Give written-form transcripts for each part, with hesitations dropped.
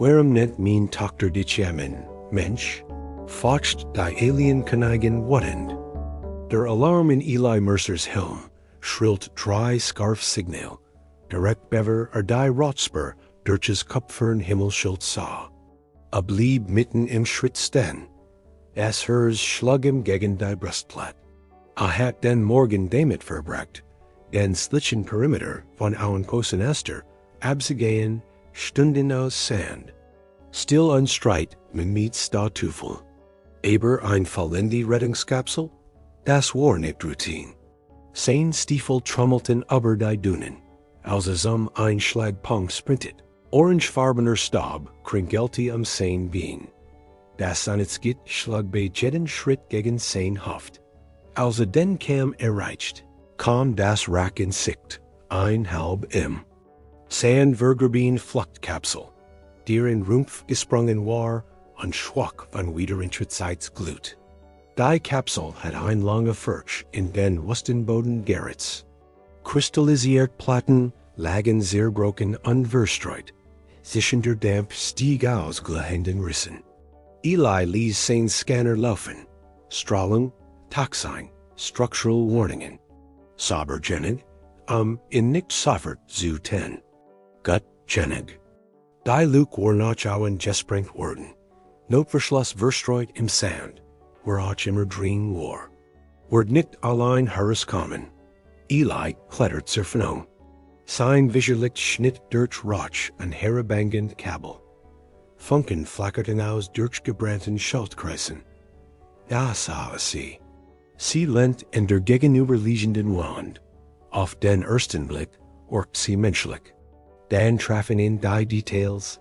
Warum nennt Tochter, dich, Mensch, fauchte, Alien Königin, wütend. Der Alarm in Eli Mercer's Helm schrillt dry scarf signal, direkt bever die Rotspur durchs Kopfern Himmelschild sah. Blieb mitten im Schritt stehen, es hers schlug ihm gegen die Brustplatte. Hat den Morgen damit verbracht, den schlichen Perimeter von Posen Esther abzugehen, Stunden aus Sand. Still unstreit, mit Statufel. Aber ein vollende Rettungskapsel? Das war nicht Routine. Sein Stiefel trommelten über die Dünen, als ein Schlagpunkt sprintet. Orangefarbener Staub kringelte sein Bein. Das Gitt schlug bei jeden Schritt gegen sein Haft. Als den kam erreicht, kam das Rack in Sicht, halb im. Sein Vergerbien Fluchtkapsel, der in Rumpf gesprungen war und schwach von Wiederintrittsglut. Die Kapsel hat ein lange Furch in den Wustenboden Gerrits. Kristallisiert Platten lagen zerbrochen und verstreut. Zischender Damp stieg aus glühenden Rissen. Eli ließ sein Scanner laufen. Strahlung, Toxin, Structural Warningen. Saubergenig, in nicht sofort zu 10. Gut genig. Die Luke war noch auen gesprengt worden. Notverschluss verstreut im Sand, worauf immer drin war. Word nicht allein heruskommen. Eli klettert zur Vernon. Sein Visualicht schnitt durch Rauch und herabhängend Kabel. Funken flackerten aus durchgebrannten Schaltkreisen. Da sah sie. Sie lehnt in der gegenüberliegenden Wand. Auf den ersten Blick orkt sie menschlich. Dann trafen ihn die Details.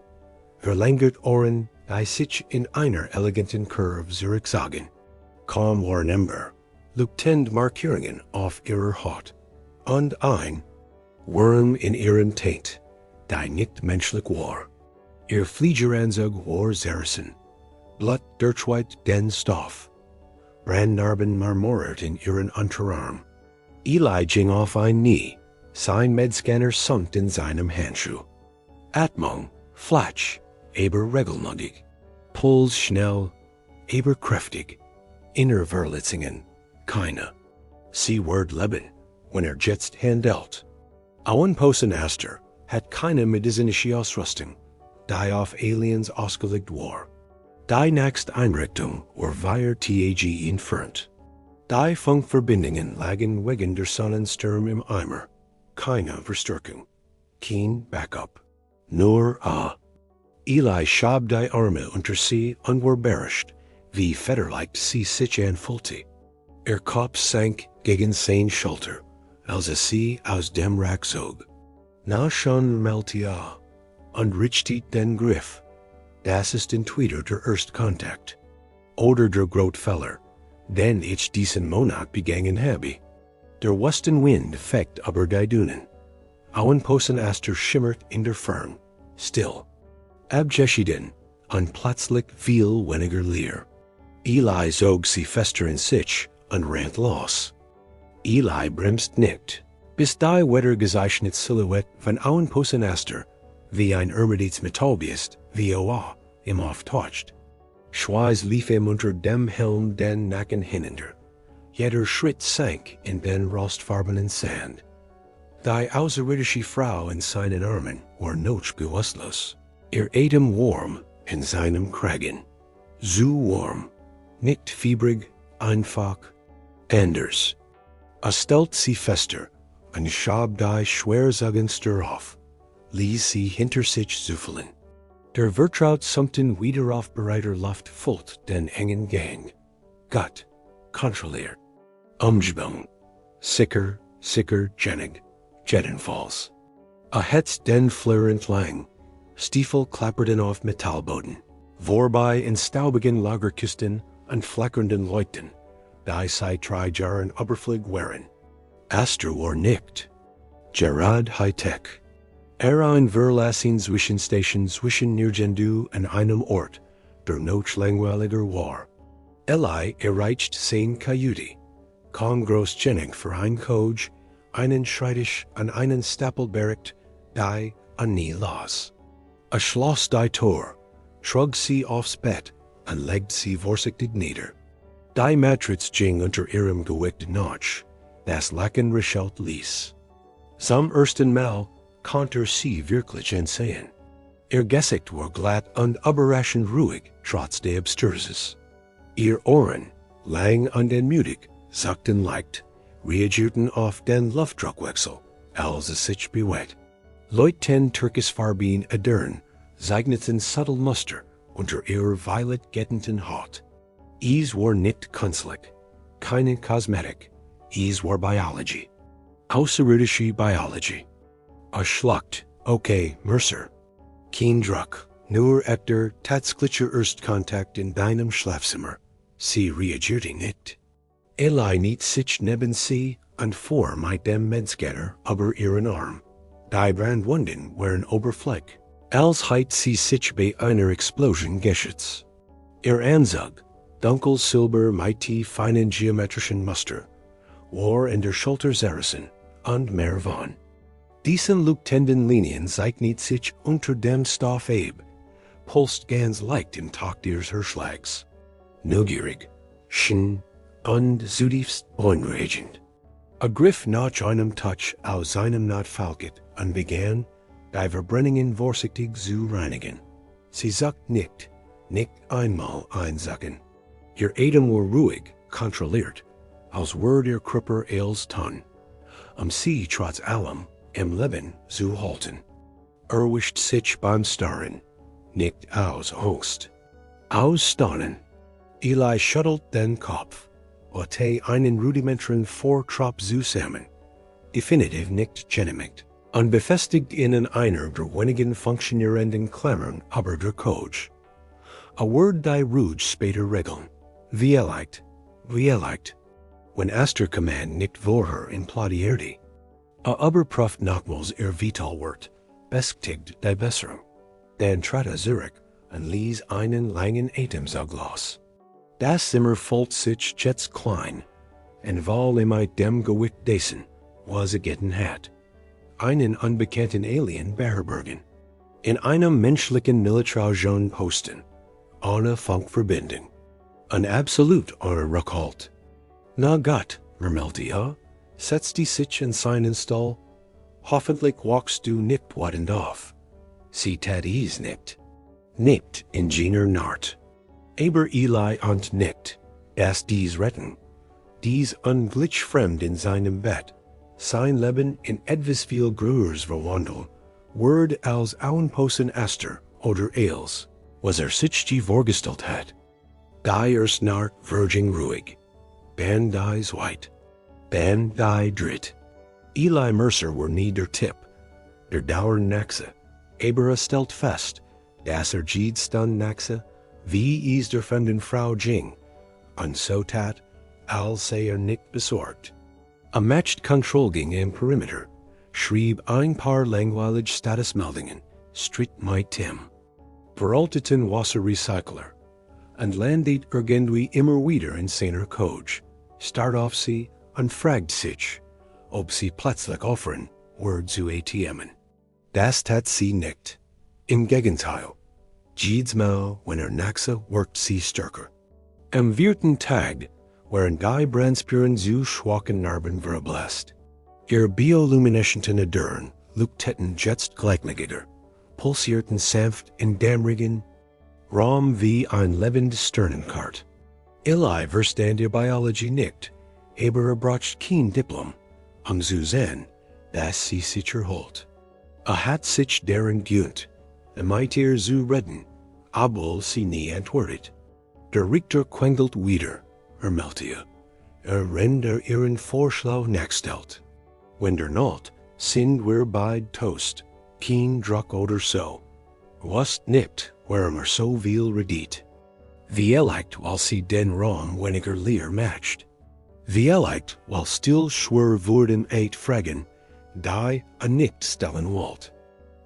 Verlängert Ohren, die sich in einer eleganten Curve zurücksagen. Kaum waren Ember, Luftend Markierungen auf ihrer Haut. Und ein Wurm in ihrem Taint, die nicht menschlich war. Ihr Fliegeranzug war Zerrissen. Blut durchweit den Stoff. Brandnarben marmorert in ihren Unterarm. Eli ging auf ein Knie. Sein Medscanner sunk in seinem Handschuh. Atmung, flatsch, aber regelmäßig. Puls schnell, aber kräftig. Innerverletzungen, keine. Sie ward leben, wenn jetzt handelt. Posen Esther hat keine medizinische Ausrüstung, die auf Aliens ausgelegt war. Die nächste Einrichtung war weit entfernt. Die Funkverbindungen lagen wegen der Sonnensturm im Eimer. Keine Verstärkung. Kein Backup. Nur Eli schob die Arme unter sie und war beherrscht, wie federleicht sie sich anfühlte. Ihr Kopf sank gegen sein Schulter, als sie aus dem Rack zog. Na schon mellte und richtet den Griff. Das ist entweder der erste Kontakt oder der Grotfeller, den ich diesen Monat begangen habe. Der Westenwind fegt über die Dünen. Posen Esther schimmert in der Fern, still. Abgeschieden und plötzlich viel weniger leer. Eli zog sie fester in sich und rannt los. Eli bremst nicht, bis die wettergezeichnet Silhouette von Posen Esther wie ein ermedites Metallbiest ihm auftaucht. Schweiß lief ihm unter dem Helm den Nacken hinunter. Jeder Schritt sank in den rostfarbenen Sand. Die außerirdische Frau in seinen Armen war noch bewusstlos. Ihr Atem warm in seinem Kragen. So warm, nicht fiebrig, einfach, anders. Stellt sie fester und schob die Schwersagenstür auf, ließ sie hinter sich zufeln. Der Vertraut summten wieder auf bereiter Luft fullt den engen Gang. Gott, kontrolliert. Umgebung. Sicker, jenig, jedenfalls. Het den Fleur entlang. Stiefel klapperten auf Metallboden. Vorbei in staubigen Lagerkisten und flackernden Leuchten. Die sei drei Jahren überflügig waren. Esther war nicht. Gerard Hightech. Ein Verlassing Zwischenstation zwischen nirgendwo und einem Ort, der noch langweiliger war. Eli erreicht sein Kajüte. Kaum großzügig für ein Coach, einen Schreibtisch und einen Stapel Barrett, die und nie los. A Schloss die Tor, trug sie aufs Bett, und legt sie vorsichtig nieder. Die Matrix ging unter ihrem Gewicht nach, das Lachen raschelt ließ. Zum ersten Mal konnte sie wirklich sehen. Ihr Gesicht war glatt und überraschend ruhig, trotz der Abstürses. Ihr Ohren, lang und entmutig, sagten leicht, reagierten auf den Luftdruckwechsel, als es sich bewegt. Leuten türkisfarbigen Adern zeichneten subtle Muster unter ihrer violet gettenden Haut. Es war nicht künstlich, keine Kosmetik, es war Biology. Außerirdische Biology. A Schlacht, okay, Mercer. Kein Druck, nur efter tatsächlicher Erstkontakt in deinem Schlafzimmer. Sie reagierte nicht. Eli nicht sich neben sie und vor mit dem Medscanner über ihren Arm. Die Brandwunden waren Oberfläche, als hätte sie sich bei einer Explosion geschützt. Ihr Anzug, dunkel silber mit feinen geometrischen Muster, war in der Schulter zerrissen und mehr von. Diese leuchtenden Linien zeichnet sich unter dem Stoff ab, pulst ganz leicht im Takt ihres Herzschlags. Neugierig, schön und zutiefst beunruhigend. Griff nach einem Touch aus seinem Nahtfalket und begann, die Verbrennungen vorsichtig zu reinigen. Sie sagt nicht einmal einsacken. Ihr Atem war ruhig, kontrolliert, als würde ihr Körper als Ton, sie trotz allem im Leben zu halten. Wischt sich beim Starren, nicht aus Angst. Aus Staunen. Eli schüttelt den Kopf, hatte einen rudimentären Vortrop zusammen, definitiv nicht genehmigt, und befestigt in einer der wenigen funktionierenden Klammern aber der Code. A word die Rouge später regeln. Wie leicht. Wenn Aster Command nicht vorher implodierte. A Überprüft nochmals ihr Vitalwert, bestätigt die Besserung. Dann trat zurück und ließ einen langen Atemzug los. Das Zimmer fühlt sich jetzt klein, und weil mit dem Gewicht dessen, was getan hat, einen unbekannten Alien beherbergen, in einem menschlichen Militarzone posten, ohne Funkverbindung, und absolut ohne Rückhalt. Na Gott, murmelte er, setzte sich in seinen Stuhl. Hoffentlich wachst du nicht wütend auf. Sie tat es nicht in jener Nacht. Aber Eli und nicht, erst dies Rettung, dies unglitschfremd in seinem Bett, sein Leben in etwas viel größeres verwandelt, word als Auenposten Aster oder als, was sich vorgestellt hat. Die erst Nacht virgin ruhig, ben dies white, ben die dritt. Eli Mercer war nie der Tipp, der Dauer Naxe, aber stellt fest, dass Jeedstand Naxe, wie es der fremden Frau ging, und so tat, als nicht besorgt. Matched Control ging im Perimeter, schrieb ein paar langweilige Statusmeldungen, stritt mit Tim. Veralteten Wasserrecycler, und landet irgendwie immer wieder in seiner Coach, start auf sie und fragt sich, ob sie plötzlich offern, Word zu ATMen. Das tat sie nicht. Im Gegenteil, jedes Mal, wenn Naxe workt sie stärker. Am vierten Tag waren die Brandspuren zu schwachen Narben verblasst. Ihr biolumineszenten Adern leuchteten jetzt gleichmäßiger, pulsierten sanft in dämmerigen Raum wie ein lebendes Sternenkart. Eli verstand ihr Biologie nicht, aber braucht kein Diplom, zu sehen, dass sie sich erholt. Hat sich deren gewöhnt, mit ihr zu reden, obwohl sie nie antwortet. Der Richter quengelt wieder, meldte rennt ihren Vorschlag nachstellt. Wenn der Not, sind wir beid Toast, kein Druck oder so. Was nicht, warum so viel redet. Wie leicht, weil sie den Raum weniger leer matcht. Wie leicht, weil still schwer wurden fragen, die nicht stellen wollt.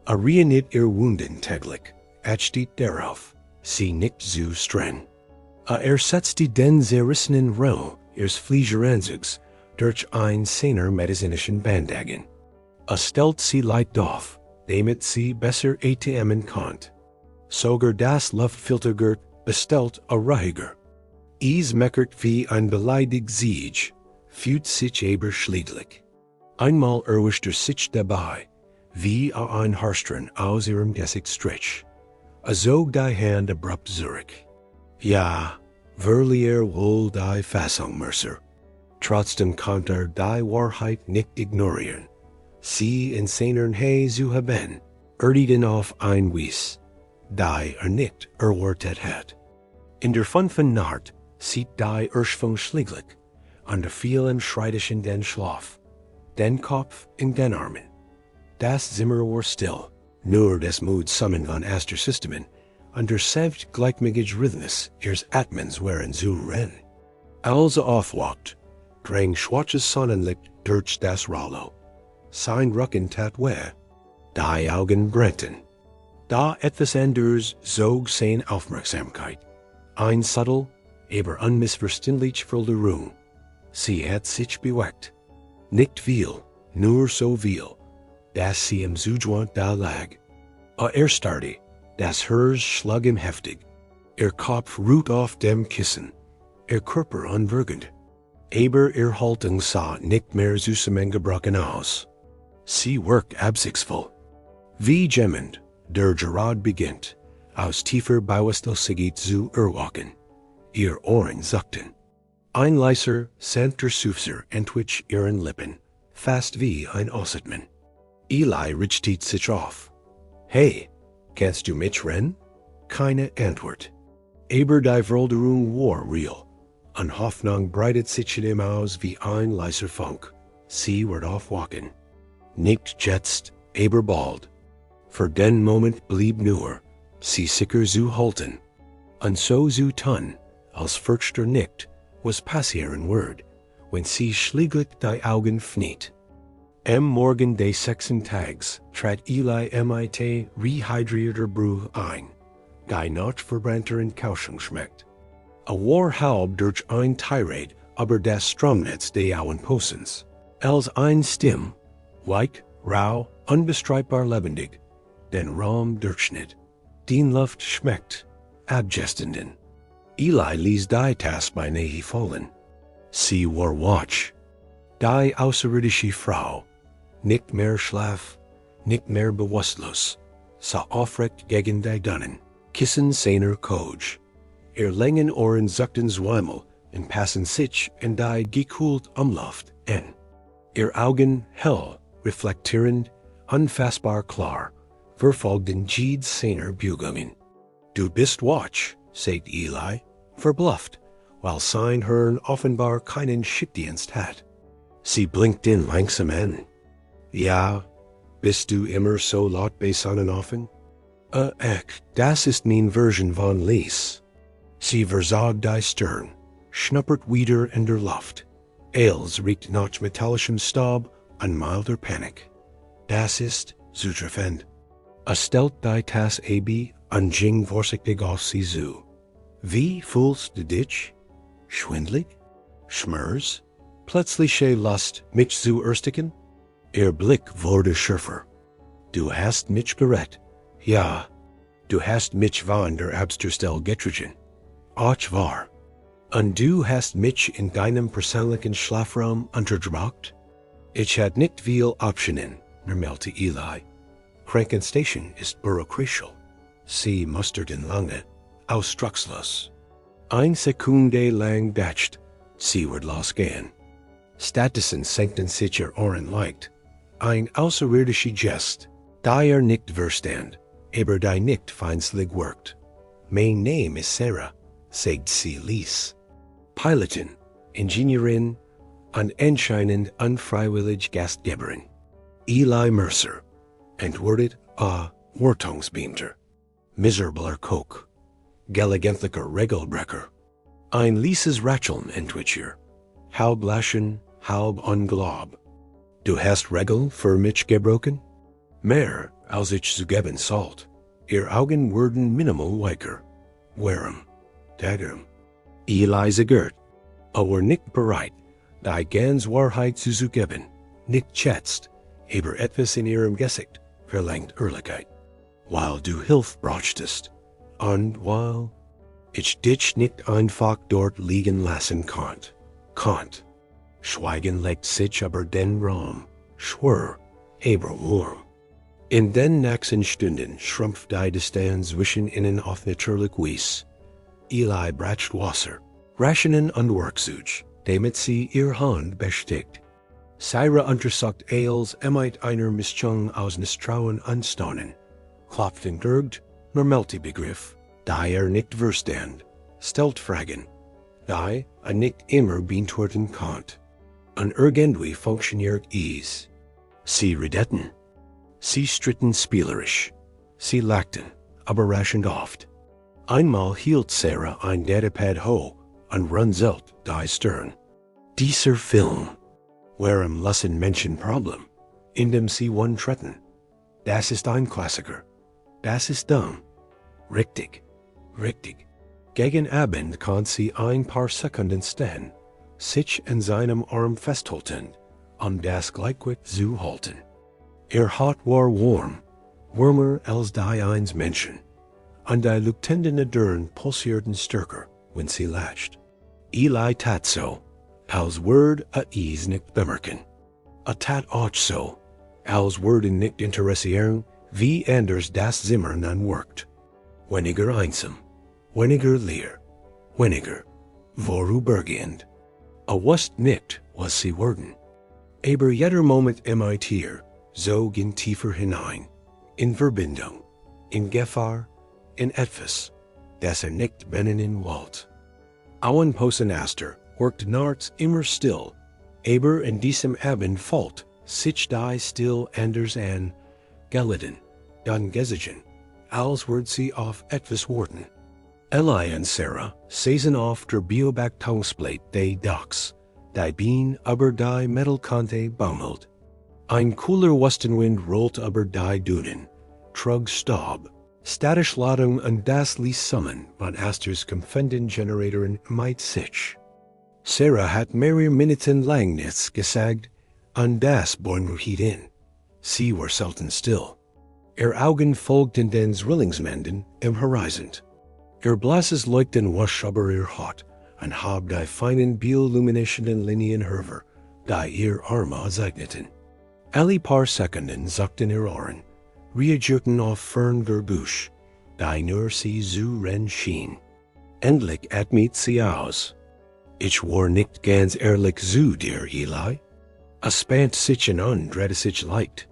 Reiniert ihr Wunden täglich, steht darauf, sie nicht zu streng. Setzte den zerrissenen Raum ihres Fliegeranzugs durch ein seiner medizinischen Bandagen. Stellt sie leicht auf, damit sie besser atmen konnt. Sogar das Luftfiltergert bestellt a Reiger. Es meckert wie ein beleidigt Sieg, fühlt sich aber schliedlich. Einmal erwischt sich dabei, wie ein Harstren aus ihrem Gesicht strich. Zog die Hand abrupt zurück. Ja, verlier wohl die Fassung, Mercer. Trotzdem konnte die Wahrheit nicht ignorieren. Sie in seinen He zu haben, erdieden auf ein Wies, die nicht erwartet hat. In der fünften Nacht sieht die Erschwung schlieglich, an der vielen schreitischen den Schlaf, den Kopf in den Armen. Das Zimmer war still, nur des Mut summen van Aster Systemen, an der selbst gleichmigig Rhythmus ihres Atmens waren zu rennen. Als aufwacht, drang schwarzes Sonnenlicht durch das Rollo. Sein Rücken tat weh, die Augen brennten. Da etwas anders zog seine Aufmerksamkeit. Ein subtle, aber unmissverständlich Veränderung. Sie hat sich bewegt. Nicht viel, nur so viel, dass sie im Zustand da lag. Erstarrte, das Herz schlug ihm heftig. Kopf ruht auf dem Kissen, Körper unwirkend. Aber Haltung sah nicht mehr zusammengebrochen aus. Sie wirkt absichtsvoll. Wie jemand, der gerade beginnt, aus tiefer Bauestelsigkeit zu erwachen. Ihr Ohren zuckten. Ein leiser, sanfter Seufzer entwich ihren Lippen, fast wie ein Ausatmen. Eli richtet sich auf. Hey, kannst du mitrennen? Keine Antwort. Aber die Veränderung war real. An Hoffnung breitet sich in ihm aus wie ein leiser Funk. Sie wird aufwachen. Nicht jetzt, aber bald. Für den Moment blieb nur, sie sicher zu halten. Und so zu tun, als fürchter nicht, was passieren wird, wenn sie schlieglich die Augen fniet. Am Morgen des 6. Tags trat Eli mit rehydrierter Brühe ein, die not verbrannter Entkauschung schmeckt. War halb durch ein Tirade aber das Stromnetz der Auenposens. Als ein Stimm, weich, rau, unbestreitbar lebendig, den Raum durchschnitt. Die Luft schmeckt, abgestenden. Eli ließ die Task beinahe fallen. Sie war watch. Die außerirdische Frau, nicht mehr Schlaf, nicht mehr bewusstlos, sah aufrecht gegen die Dunnen, Kissen seiner Couch. Langen Ohren zuckten zweimal und passen sich in die gekühlt Umluft an. Augen hell, reflektierend, unfassbar klar, verfolgten jede seiner Bewegungen. Du bist watch, sagt Eli, verblüfft, weil sein Hirn offenbar keinen Schichtdienst hat. Sie blinkten langsam an. Ja, bist du immer so laut bei Sonnenaufgang? Das ist mein Version von Lies. Sie versagt die Stirn, schnuppert wieder in der Luft. Els riecht nach metallischem Staub und milder Panik. Das ist zutreffend. Stellt die Tasse ab und ging vorsichtig auf sie zu. Wie fühlst du dich? Schwindlig? Schmerz? Plötzliche Lust, mich zu ersticken? Ihr Blick wurde schärfer. Du hast mich gerettet. Ja, du hast mich von der Absturzstelle getragen. Auch wahr. Und du hast mich in deinem persönlichen Schlafraum untergebracht? Ich hatte nicht viel Optionen, murmelte Eli. Krankenstation ist bürokratisch. Sie musterten lange, ausdruckslos. Eine Sekunde lang dacht, sie wird losgehen. Stattdessen senkten sich ihr Ohren leicht. Ein außerirdischer Gest, der nicht verstand, aber der nicht feindselig wirkt. Mein Name ist Saera, sagt sie leise. Pilotin, Ingenieurin und anscheinend unfreiwillig Gastgeberin. Eli Mercer, antwortet a Wartungsbeamter. Miserabler Koch, gelegentlicher Regelbrecher. Ein leises Ratscheln entwich ihr, halb lachen, halb unglaub. Du hast Regel für mich gebrochen? Mehr als ich zu geben sollt. Ihr Augen wurden minimal weicher. Warum? Darum. Eli zagert, aber nicht bereit, die ganz Wahrheit zu geben. Nicht jetzt, aber etwas in ihrem Gesicht verlangt Ehrlichkeit. Weil du Hilfe brauchtest. Und weil ich dich nicht einfach dort liegen lassen konnt. Schweigen legt sich über den Raum, schwör, aber warm. In den nächsten Stunden schrumpft die Distanz zwischen ihnen auf natürlich Wies. Eli bracht Wasser, Rationen und Werkzeug, damit sie ihr Hand bestickt. Saera untersucht Eils einer Mischung aus Misstrauen und Staunen. Klopft und dürgt, nur Begriff, die nicht verstand, stellt Fragen, die nicht immer beantworten konnt. Und irgendwie funktioniert es. Sie redeten. Sie stritten spielerisch. Sie lachten, aber raschend oft. Einmal hielt Saera ein Datapad hoch und runzelt die Stirn. Dieser Film, warum lassen Menschen Problem, in dem sie one treten. Das ist ein Klassiker. Das ist dumm. Richtig. Gegen Abend kann sie ein paar Sekunden stehen, sich in seinem Arm festhalten, das Gleichgewicht zu halten. Hat war warm, warmer als die eins Menschen, und die leuchtenden Dörren pulsierten stärker, wenn sie latcht. Eli tat so, als würde es nicht bemerken. Tat auch so, als würde nicht interessieren, wie anders das Zimmer nun wirkt. Weniger einsam, weniger leer, weniger vorübergehend. Wusst nicht, was sie wurden. Aber jeder Moment hier, so ging tiefer hinein, in Verbindung, in Gefahr, in etwas, das nicht benennen wollte. Auen Posenaster worked nachts immer still, aber in diesem Abend fällt sich die still anders an, gelitten, dann gesigen, als würde sie auf etwas warten. Eli und Saera saßen auf der Bioback-Tangsplate des Dachs, die Bien über die Metallkante baumelt. Ein cooler Westenwind rollt über die Dünen, trug Staub, statische Ladung und das ließ summen, von Asters Generatorn mit sich. Saera hat mehrere Minuten lang nichts gesagt, und das born in. Sie war selten still. Augen folgten den Zwillingsmännern im Horizont. Blasses leuchten wasch über ihr Haut und hab die feinen bioluminischen Linien hervor, die ihr Arme zeichneten. Alle paar Sekunden sagten ihr Ohren, reagierten auf Ferngerbüsch, die nur sie zu ren schien. Endlich atmet sie aus. Ich war nicht ganz ehrlich zu dir, Eli. Spannt sich an, dreht sich leicht.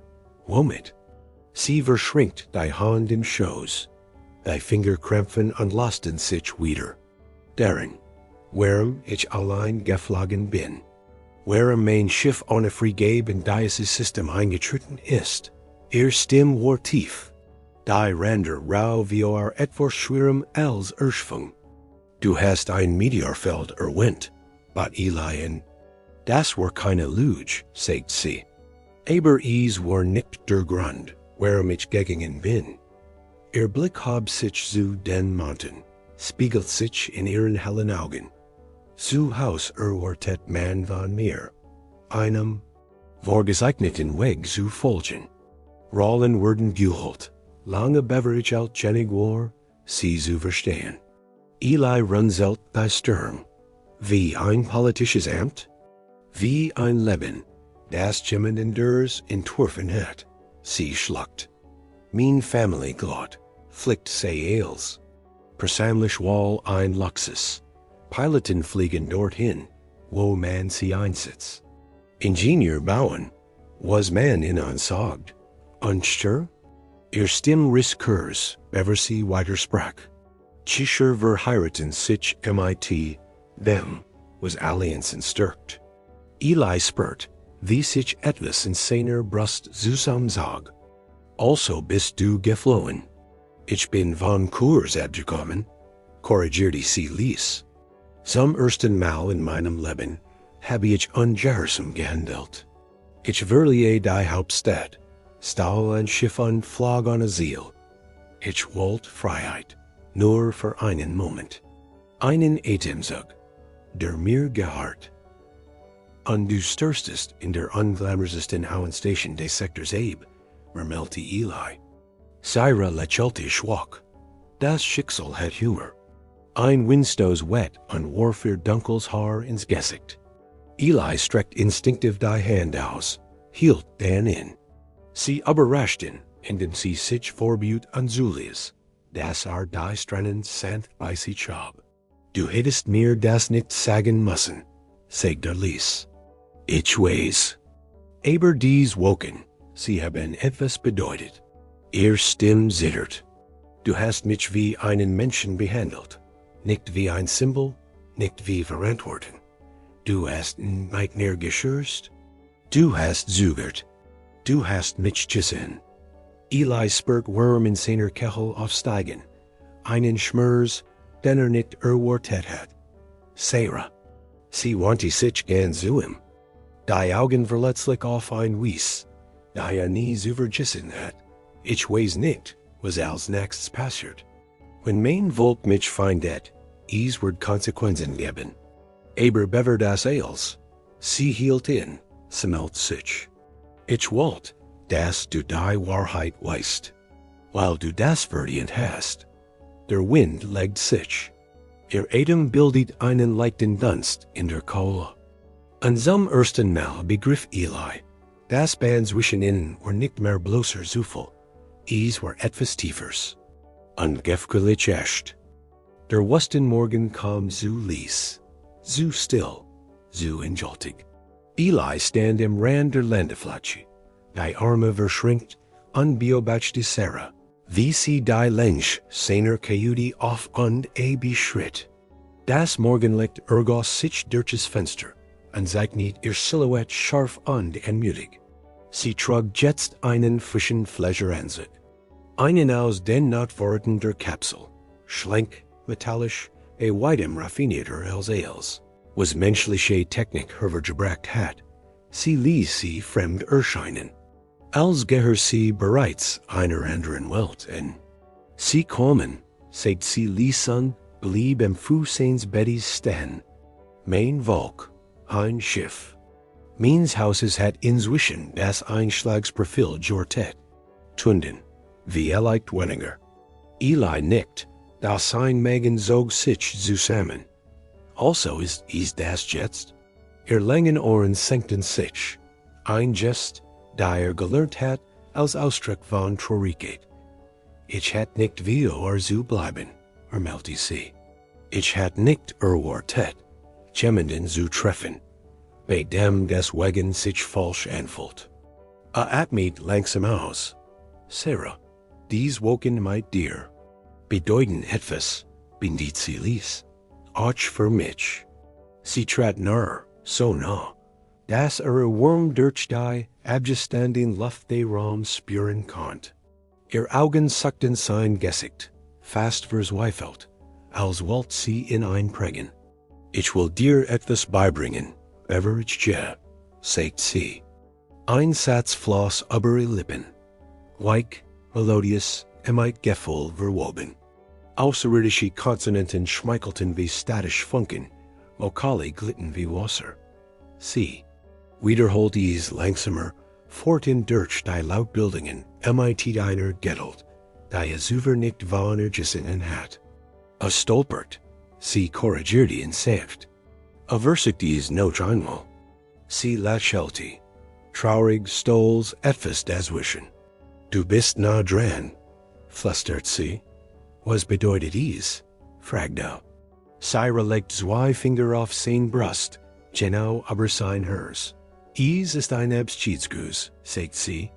Womit? Sie verschrinkt die Hand im Schoß. Die Finger krampfen und lasten sich wieder. Darin, warum ich allein geflogen bin. Warum mein Schiff ohne Freigebe in dieses System eingetreten ist. Ihr Stimme war tief. Die Ränder rau wie etwas schwerem als Erschwung. Du hast ein Meteorfeld erwähnt, bat Eli in. Das war keine Lüge, sagt sie. Aber es war nicht der Grund, warum ich gegangen bin. Ihr Blick hab sich zu den Mountain, spiegelt sich in ihren hellen Augen. Zu Haus erwartet man von mir, einem vorgezeichneten Weg zu folgen. Rollen wurden geholt, lange Beverage alt Jennig war, sie zu verstehen. Eli runzelt die Sturm, wie ein politisches Amt, wie ein Leben, das jemand endures entworfen hat, sie schluckt. Mein Family glot, flickt sie Eils. Persamlich wall ein Luxus. Pilotin fliegen dorthin, wo man sie einsitzt. Ingenieur bauen, was man in ansagt. Unstur? Ihr Stimm riss Kurs, bever sie weiter sprach. Chischer verheiraten sich mit, them, was Allianzen stärkt. Eli spurt, wie sich etwas in seiner Brust zusammensag. Also bist du geflohen. Ich bin von Kurs abgekommen, korrigierte sie ließ. Zum ersten Mal in meinem Leben habe ich ungehorsam gehandelt. Ich verliehe die Hauptstadt, stahl ein Schiff und flog an Asyl. Ich wollte Freiheit, nur für einen Moment. Einen Atemzug, der mir gehört. Und du stürstest in der unglamouroussten Hauenstation des Sektors Abe, Mermelti Eli. Saera lechelte schwach. Das Schicksal hat Humor. Ein Winstows wet an Warfare Dunkels Haar ins Gesicht. Eli streckt instinktiv die Hand aus, hielt dan in. Sie überraschten, indem sie sich vorbeugt an Zulius, das die Strannen sanft bei sich hab. Du hättest mir das nicht sagen müssen, sagte Lies. Ich weiß. Aber dies Woken, sie haben etwas bedeutet. Ihr Stimme zittert. Du hast mich wie einen Menschen behandelt. Nicht wie ein Symbol, nicht wie Verantwortung. Du hast mich näher geschürzt. Du hast zugert. Du hast mich gesehen. Eli spurt Warum in seiner Kechel aufsteigen. Einen Schmerz, den nicht erwartet hat. Saera. Sie wandte sich gern zu ihm. Die Augen verletzlich auf ein Wies. Die nie übergesehen hat. Ich weiß nicht, was als nächstes passiert. Wenn mein Volk mich findet, es wird Konsequenzen geben. Aber bever das als. Sie hielt in, smelt sich. Ich wollt, dass du die Wahrheit weißt. Weil du das verdient hast. Der Wind legt sich. Ihr Atem bildet einen leichten Dunst in der Kohle. An zum ersten Mal begriff Eli, das Band zwischen ihnen war nicht mehr bloßer Zufall. Es war etwas Tiefers. Ungefährlich echt. Der Morgen kam zu Lies. Zu still, zu entjaltig. Eli stand im Rand der Landefläche. Die Arme verschränkt, unbeobachte Saera, wie sie die Lensch seiner Kajüte auf und beschritt. Das Morgenlicht ergoss sich durch das Fenster und zeichnete ihr Silhouette scharf und entmutig. Sie trug jetzt einen frischen Fleischerensitz. Einen aus den Nahtworten der Kapsel, schlank, metallisch, weitem raffinierter als Ales, was menschliche Technik hervorgebracht hat. Sie ließ sie fremd erscheinen. Als gehör sie bereits einer anderen Welt in. Sie kommen, sagt sie ließen, blieb im Fuß seines Bettes stehen. Mein Volk, ein Schiff. Means Hauses hat inzwischen das Einschlagsprofil jortet. Tunden, wie leicht weniger. Eli nickt, das sein Magen zog sich zusammen. Also ist das jetzt. Ihr langen Ohren senkten sich. Ein Gest, der gelernt hat, als Ausdruck von Traurigkeit. Ich hat nicht will zu bleiben, meldete sie. Ich hat nicht erwartet, jemanden zu treffen, bei dem deswegen sich falsch anfühlt. Atmet langsam aus. Saera, dies Woken meint dir. Bedeuten etwas, bindet sie ließ. Auch für mich. Sie trat nahe, so nah, dass Wurm durch die abgestanden Luft des Raums spüren konnt. Ihr Augen suckten sein Gesicht, fast verzweifelt, als wollt sie ihn einprägen. Ich will dir etwas beibringen, ever ich gehe, sagt sie. Ein Satz floss über ihre Lippen. Weich, melodious, gefühl verwoben. Außerirdische Konsonanten schmeichelten wie statisch Funken, Vokale glitten wie Wasser. Sie wiederholt es langsamer, fortin durch die Lautbildungen einer Geduld, die über nicht wahrgenommen hat. Stolpert, sie korrigierte ihn sanft. Versichert es noch einmal. Sie lächelte, traurig stolz etwas dazwischen. Du bist nah dran, flüstert sie. Was bedeutet es? Fragte. Saera legt zwei Finger auf sein Brust, genau über sein Herz. Es ist ein Abschiedsgruß, sagt sie.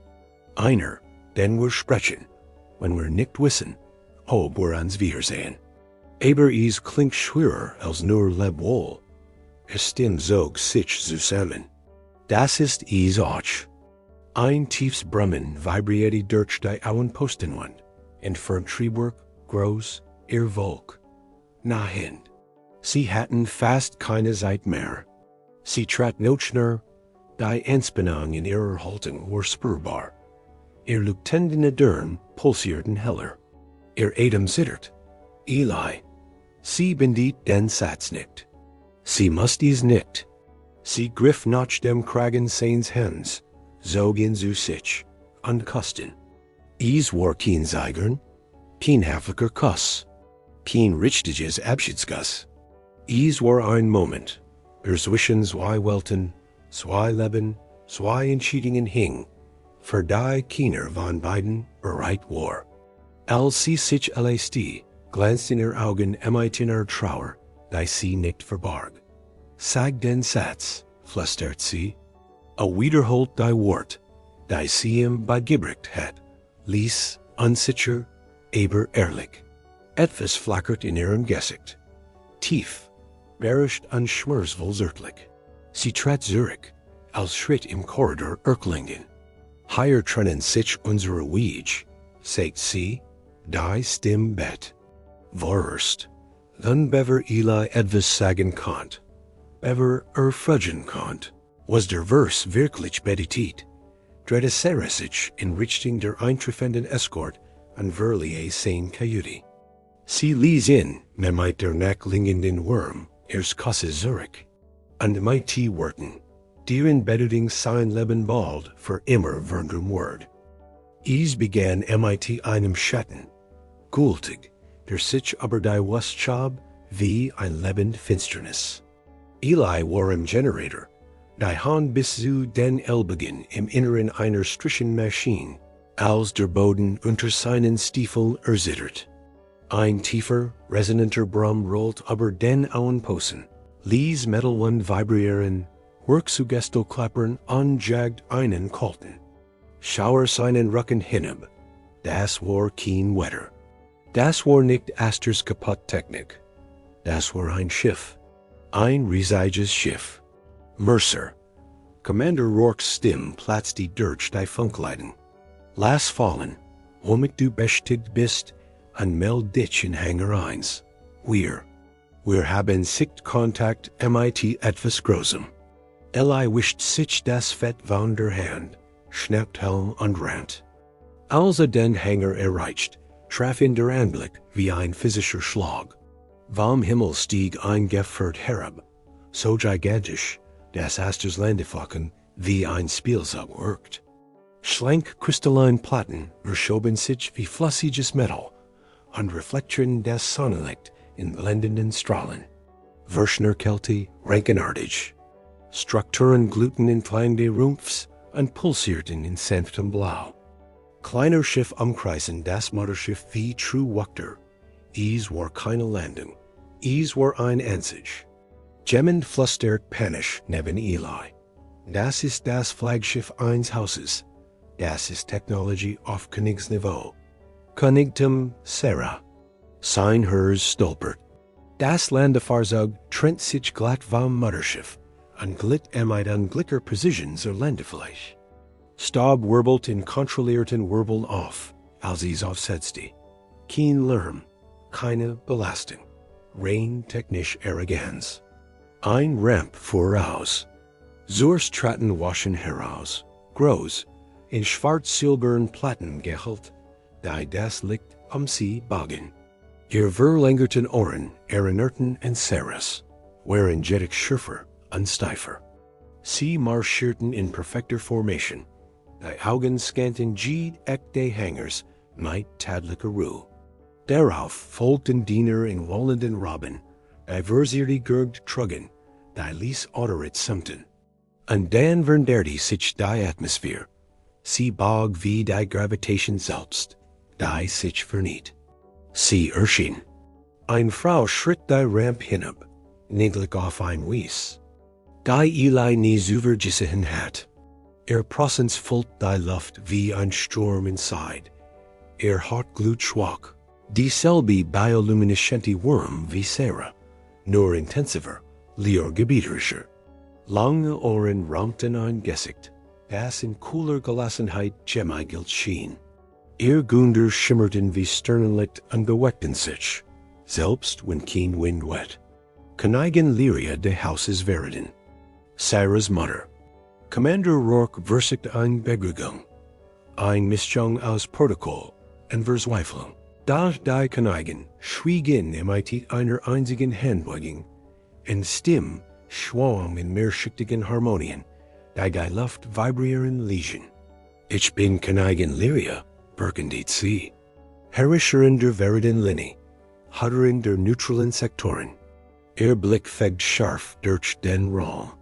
Einer, den wir sprechen, wenn wir nicht wissen, ob wir uns wiedersehen. Aber es klingt schwerer als nur Lebwohl. Es Stimme zog sich zusammen. Das ist es auch. Ein tiefes Brummen vibrierte durch die Auenpostenwand, entfernt Triebwerk, groß, ihr Volk. Nahin. Sie hatten fast keine Zeit mehr. Sie trat Notchner, die Anspannung in ihrer Haltung war spürbar. Ihr leuchtende Dörn pulsierten heller. Ihr Atem zittert. Eli. Sie bindet den Satz nicht. Sie muss es nicht. Sie griff nach dem Kragen seines Hands, zog ihn zu sich, und Kosten. Is war kein Zeigern, kein Hafliker Kuss, kein richtiges Abschiedsguss. Is war ein Moment, zwischen zwei Welten, zwei Leben, zwei Entschiedungen hing, für die keiner von beiden bereit war. Als sie sich LSD, glänzt in ihr Augen mit in ihr Trauer, die sie nicht verbarg. Sag den Satz, flüstert sie, wiederholt die Wort, die sie ihm beigebracht hat, ließ unsicher, aber ehrlich. Etwas flackert in ihrem Gesicht. Tief, berischt und schmerzvoll. Sie trat zurück, als Schritt im Korridor Erklingen. Hier trennen sich unsere Wege, sagt sie, die Stimme bett. Vorerst, dann bever Eli etwas sagen konnt, bever fragen konnt, was der Vers wirklich bedeutet, dreht Saera sich in Richtung der eintreffenden Escort an Verlier sein Kajüte. Sie ließ in, mit der nachklingenden Wurm, ihrs Kasse zurück, und mit die Worten, deren Bedeutung sein Leben bald für immer werden wird. Es begann mit einem Schatten, gültig, der sich aber die Westschab wie ein lebend Finsternis. Eli war im Generator, die Hand bis zu den Ellbogen im Inneren einer Strichenmaschine, als der Boden unter seinen Stiefeln erzittert. Ein tiefer, resonanter Brumm rollt über den Auenposten, ließ Metalwand vibrieren, Worksugesto klappern und jagt einen kalten. Schauer seinen Rücken hinab, das war kein Wetter. Das war nicht Asters Kaputttechnik. Das war ein Schiff. Ein riesiges Schiff. Mercer. Commander Rourke's Stimme platzt die durch die Funkleiten. Lass fallen, womit du beschäftigt bist, und meld dich in Hangar 1. Wir haben Sichtkontakt mit etwas Großem. Eli wischt sich das Fett von der Hand, schnappt Helm und rennt. Als den Hangar erreicht, traf ihn der Anblick wie ein physischer Schlag. Vom Himmel stieg ein Gefährt herab, so gigantisch, dass Asters Landefachen wie ein Spielzeug wirkt. Schlank kristallin Platten verschoben sich wie flüssiges Metall und reflektieren das Sonnenlicht in blendenden Strahlen. Verschnerkälte, rankenartig. Strukturen gluten in kleine Rumpfs und pulsierten in sanftem Blau. Kleiner Schiff umkreisen das Mutterschiff wie true Wachter. Es war keine Landung. Es war ein Ansage. Gemmend flüstert panisch neben Eli. Das ist das Flaggschiff eines Hauses. Das ist Technology auf Königsniveau. Königin Saera. Sein Herz stolpert. Das Landefahrzeug trennt sich glatt vom Mutterschiff und glitt mit unglicker Precision zur Landefläche. Staub wirbelt in kontrollierten Wirbeln auf, als es aufsetzte. Kein Lärm, keine Belastung, rein technisch Arroganz. Ein Ramp voraus. Zurs traten waschen heraus, groß, in schwarz-silbern Platten gehüllt, die das Licht sie bogen. Ihr verlängerten Ohren erinnerten an Saeras, waren jettig schärfer und steifer. Sie marschierten in perfekter Formation, die Augen scannten jede Eck des Hangars mit tadlicher Ruhe. Darauf folgten Diener in rollenden Robben, die versierte Gurgd trugen, die ließ Autorit samten. Und dann veränderte sich die Atmosphäre. Sie bog wie die Gravitation selbst, die sich verniet. Sie erschien. Eine Frau schritt die Ramp hinab, niedlich auf ein Wies. Die Eli nie gesehen hat. Präsenz füllt die Luft wie ein Sturm inside. Hart glut schwach. Dieselbe bioluminescente Wurm wie Saera, nur intensiver, leergebieterischer. Lange Ohren rammten ein Gesicht, das in cooler Gelassenheit gemeichelt schien. Ihr Gunder schimmerten wie Sternenlicht und beweckten sich, selbst wenn kein Wind weht. Königin Lyria des Hauses Verden. Saeras Mutter. Commander Rourke versigt eine Begrüßung, ein Mischung aus Protokoll und Verzweiflung. Da die Königin schwiegen mit einer einzigen Handbeugung, und Stimme schwang in mehrschichtigen Harmonien, die Luft vibrieren ließen. Ich bin Königin Lyria, Bergendit sie. Herrscherin der Veriden Linny, Hutterin der neutralen Sektoren. Ihr Blick fegt scharf durch den Raum.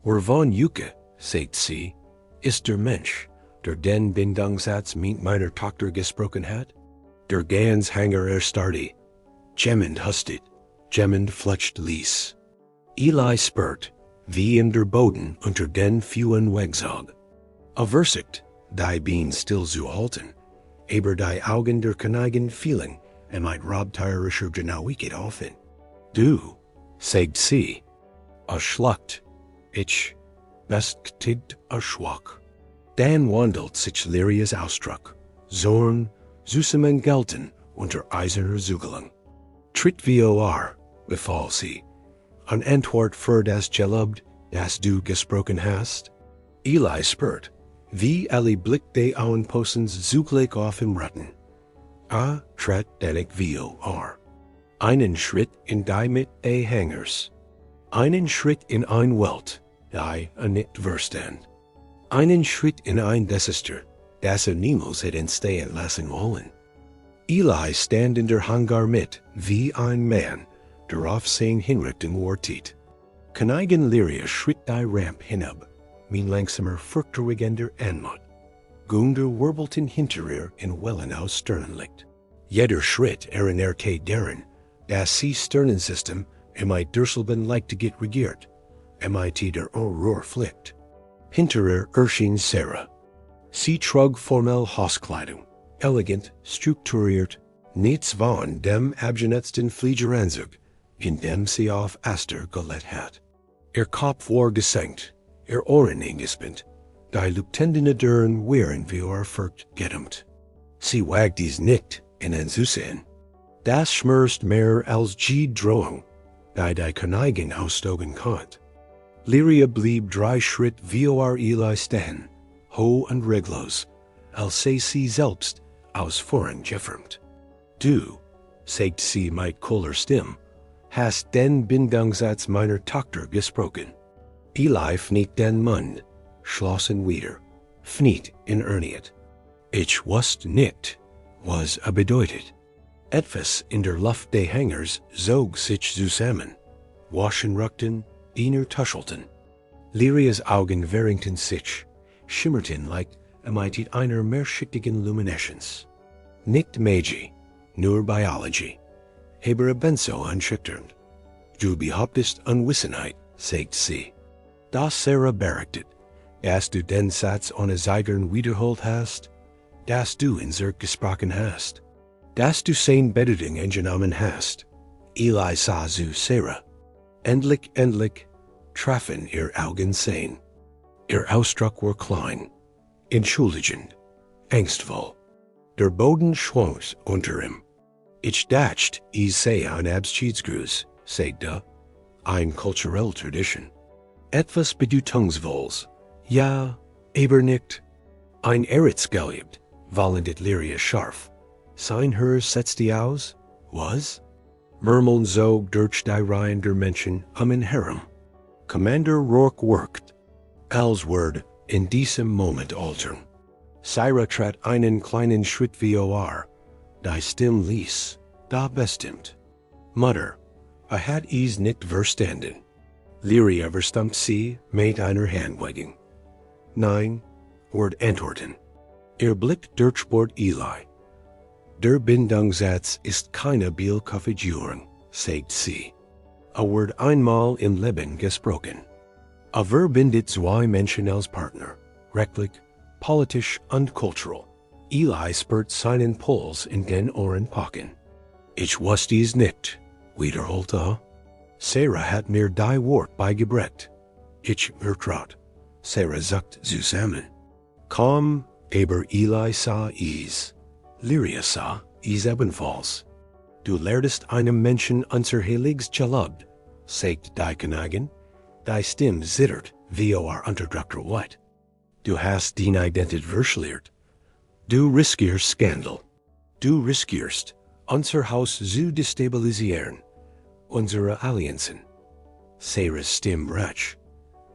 Wer von Juke, sagt sie, ist der Mensch, der den Bindungssatz mit meiner Tochter gesprochen hat? Der Ganshanger stardi, jemmend hustet, jemmend fletcht ließ. Eli spurt, wie in der Boden unter den Feuen Wegzog. Aversicht, die Bean still zu halten, aber die Augen der Königin fielen, mit robtierischer Genauigkeit offen. Du, sagt sie, schluckt, ich, bestigt schwach. Dan wandelt sich Lyrias Ausdruck, Zorn, Zusammen gelten unter eiserner Zugelung. Tritt vor, befahl sie, an Antwort für das Gelübde, das du gesprochen hast? Eli spurt, wie alle Blick de Auenposens zugleich auf im Ratten. Tritt den ich vor. Einen Schritt in die mit de Hangers. Einen Schritt in ein Welt, die nicht verstand. Einen Schritt in ein Desaster, das niemals hätte entstehen lassen wollen. Eli stand in der Hangar mit, wie ein Mann, der auf sein Hinrichtung wartet. Königin Lyria schritt die Ramp hinab, min langsamer furchterregender Anmut. Gunder wirbelten hinter ihr in Wellen aus Sternenlicht. Jeder Schritt in deren, das sie Sternensystem Dürselben leicht get regiert, mit der Auror flickt. Hinter ihr erschien Saera. Sie trug formell Hauskleidung, elegant, strukturiert, nichts von dem abgenetzten Fliegeranzug, in dem sie auf Aster gelebt hat. Ihr Kopf war gesenkt, ihr Ohren eingespinnt, die leuchtenden Dörren wären wie furcht gedämmt. Sie wagt dies nicht in ein Zusehen. Das schmerzt mehr als Drohung, die Königin ausstogen konnt. Lyria blieb 3 Schritt vor Eli stehen, ho und reglos, als sei sie selbst aus vorn gefirmt. Du, sagt sie mit kohler Stimme, hast den Bindungssatz meiner Tochter gesprochen. Eli fniet den Mund, schlossen wieder, fniet in Erniet. Ich wusste nicht, was bedeutet. Etwas in der Luft de Hangers zog sich zusammen, waschen ruckten, einer tuschelten. Lyrias Augen verringten sich, schimmerten mit einer mehrschichtigen Lumineszenz. Nicht Magie, nur Biology, aber benso anschüchternd. Du behauptest Unwissenheit, sagt sie. Das Saera beruhigtet, dass du den Satz ohne Zeigern wiederholt hast, dass du in Zirk gesprochen hast, dass du sein Bedeutung angenommen hast. Eli sah zu Saera. Endlich, trafen ihr Augen sein. Ihr Ausdruck war klein, entschuldigend, angstvoll. Der Boden schwang unter ihm. Ich dachte, ich sehe ein Abschiedsgruß, sagte, ein kulturelle Tradition. Etwas Bedeutungsvolles, ja, aber nicht. Ein Erzählungen, wallendet Lyria scharf. Sein Hör setzte aus, was? Murmeln zog durch die Reihen der Menschen in Harem. Commander Rourke worked. Als Word in diesem Moment altern. Saera trat einen kleinen Schritt vor, die Stimme ließ, da bestimmt. Mutter, hat is nicht verstanden. Lyria verstummt sie mit einer Handwagging. Nein, Word antworten. Blick durchbohrt Eli. Der Bindungssatz ist keine Bildkonfiguren, sagt sie. Word einmal im Leben gesprochen. Verbindet zwei Menschen als Partner, rechtlich, politisch und kulturell. Eli spürt seinen Puls in den Ohrenpocken. Ich wusste es nicht, wiederholte. Saera hat mir die Wort beigebracht. Ich vertraut. Saera zuckt zusammen. Kaum, aber Eli sah es. Lyria sah es ebenfalls. Du lehrtest einem Menschen unser heiliges Gelübde, sagt die Königin. Die Stimme zittert vor unterdrückter Wut. Du hast din Identität verschleiert. Du riskierst Skandal. Du riskierst, unser Haus zu destabilisieren, unsere Allianzen. Saera's Stimme brach.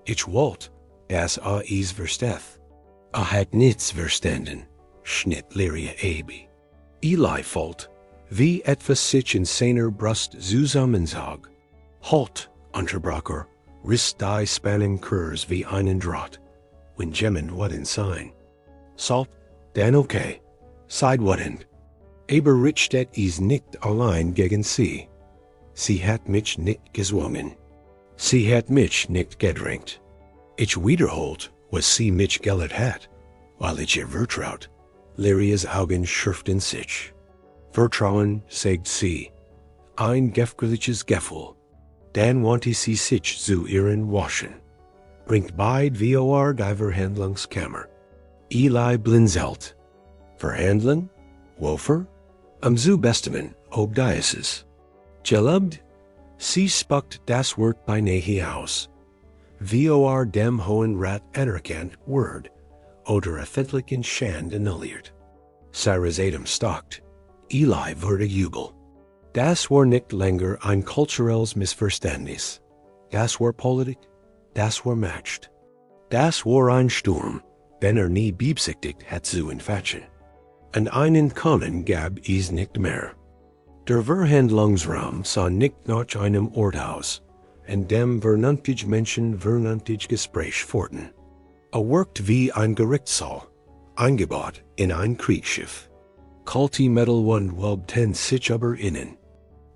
Ich wollte, dass es versteht. hat nichts verstanden, schnitt Lyria ab. Eli fällt, wie etwas sich in seiner Brust zusammenzog. Halt, unterbrach riss die Spannung Kurs wie einen Draht, wenn jemand wütend sein. Salt, dann okay, seid wütend. Aber Richtet is nicht allein gegen sie. Sie hat mich nicht gezwungen. Sie hat mich nicht gedrängt. Ich wiederholt, was sie mich gelehrt hat, weil ich ihr vertraut. Lyrias Augen schürften sich. Vertrauen, sagt sie. Ein gefährliches Gefühl. Dann wandte sie sich zu ihren Waschen. Bringt beid vor die Verhandlungskammer. Eli blinzelt. Verhandeln? Wofür? Zu bestimmen, ob Diocese. Gelübde? Sie spuckt das Wort beinahe aus. Vor dem Hohen Rat anerkannt Word, oder öffentlichen Schand annulliert. Saera's Atem stockt. Eli wurde Jubel. Das war nicht länger ein kulturelles Missverständnis. Das war Politik, das war Macht. Das war ein Sturm, den nie beabsichtigt hat zu entfachen. Und einen Können gab es nicht mehr. Der Verhandlungsraum sah nicht nach einem Ort aus, in dem vernünftige Menschen vernünftige Gespräch führten. Wirkt wie ein Gerichtssaal, eingebaut in ein Kriegsschiff. Kalte Metallwand wölbten sich aber innen.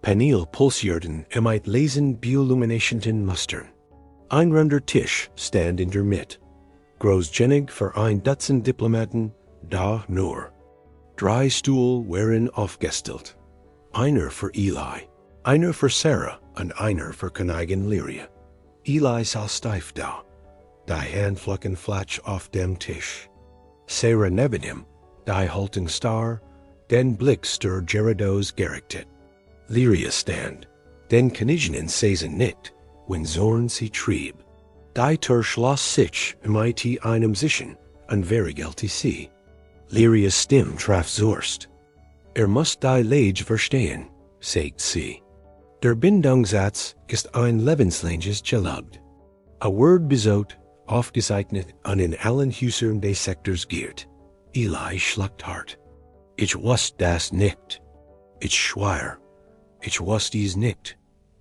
Panel pulsierten mit leisen bioluminatienten Mustern. Ein runder Tisch stand in der Mitte. Großzügig für ein Dutzend Diplomaten, da nur. 3 Stühle waren aufgestellt. Einer für Eli, einer für Saera und einer für Königin Lyria. Eli saß steif da, die Handflächen flach auf dem Tisch. Saera neben ihm, die Haltung starr, den Blick stur Gerados gerichtet. Lyria stand, den Königinnen sehen nicht, wenn Zorn sie trieb. Die Tür schloss sich mit einem Zischen und verriegelte sie. Lyrias Stimme traf Zorst. Muss die Lage verstehen, sagt sie. Der Bindungssatz ist ein lebenslanges Gelübde. A Word besot, aufgezeichnet und in allen Häusern des Sektors gilt. Eli schluckt hart. Ich wusste das nicht. Ich schwör. Ich wusste es nicht.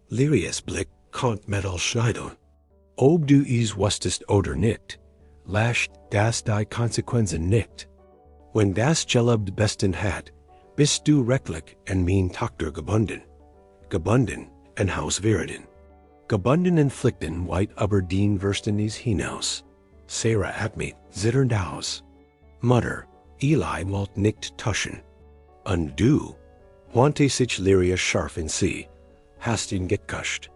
Lyrias Blick konnt Metall schneiden. Ob du es wusstest oder nicht, lascht das die Konsequenzen nicht. Wenn das Gelübde besten hat, bist du rechtlich en mein Tochter gebunden. Gebunden en Haus werden. Gebunden en Pflichten weit über den Verständnis hinaus. Saera atmet zitternd aus. Mutter, Eli wollt nicht tuschen. Und du, wandte sich Lyria scharf in sie, hast ihn gekuscht.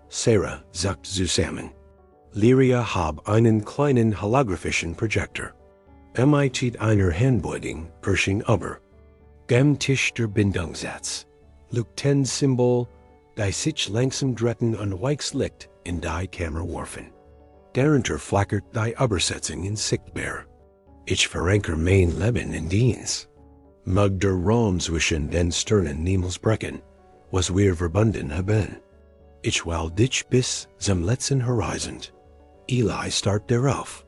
Saera sagt zusammen. Lyria hab einen kleinen holographischen Projektor. Mit einer Handbeutung Pershing über. Dem Tisch der Bindungssatz. Leuchten Symbol, die sich langsam dretten und weichs Licht in die Kammer werfen. Darunter flackert die Übersetzung in sichtbar. Ich veranker mein Leben in Dienst. Mag der Raum zwischen den Sternen niemals brechen, was wir verbunden haben. Ich will dich bis zum letzten Horizont. Eli start darauf,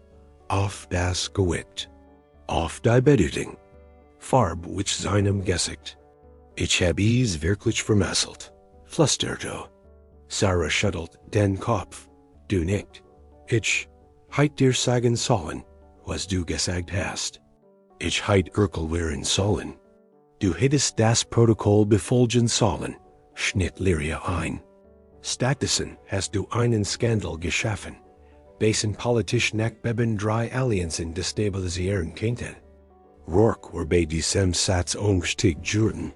auf das Gewicht, auf die Bedeutung, Farb which seinem Gesicht. Ich hab es wirklich vermasselt, flüsterte. Saera schüttelt den Kopf, du nicht. Ich, heit dir sagen sollen, was du gesagt hast. Ich heit werden sollen. Du hättest das Protokoll befolgen sollen, schnitt Lyria ein. Stattdessen hast du einen Skandal geschaffen, dessen politisch Nachbeben 3 Allianzen destabilisieren könnten. Rourke war bei diesem Satz ungestieg Jordan.